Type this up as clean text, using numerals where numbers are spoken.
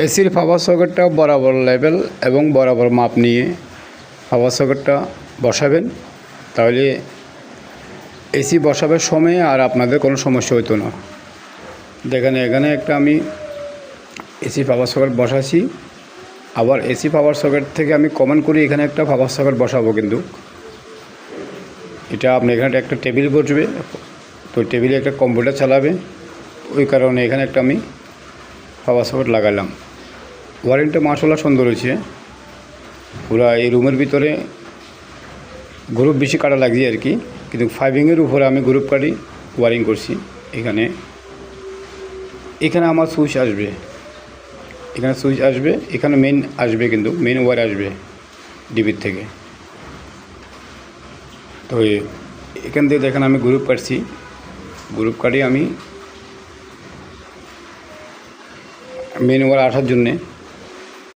এসির পাওয়ার সকেটটা বরাবর লেভেল এবং বরাবর মাপ নিয়ে পাওয়ার সকেটটা বসাবেন, তাহলে এসি বসাবার সময় আর আপনাদের কোনো সমস্যা হতো না। দেখেন এখানে একটা আমি এসি পাওয়ার সকেট বসাচ্ছি, আবার এসি পাওয়ার সকেট থেকে আমি কমেন্ট করি এখানে একটা পাওয়ার সকেট বসাবো, কিন্তু এটা আপনি এখানে একটা টেবিল বসবে, তো টেবিলে একটা কম্পিউটার চালাবে, ওই কারণে এখানে একটা আমি পাওয়ার সকেট লাগালাম। ওয়ারিংটা মাশাআল্লাহ সুন্দর হয়েছে, পুরা এই রুমের ভিতরে গ্রুপ বেশি কাটা লাগছে আর কি, কিন্তু ফাইভিংয়ের উপরে আমি গ্রুপ কাটি ওয়ারিং করছি। এখানে আমার সুইচ আসবে, এখানে সুইচ আসবে, এখানে মেন আসবে, কিন্তু মেন ওয়্যার আসবে ডিবির থেকে। তো এখান থেকে দেখেন আমি গ্রুপ কাটছি, গ্রুপ কাটি আমি মেন ওয়্যার আসার জন্যে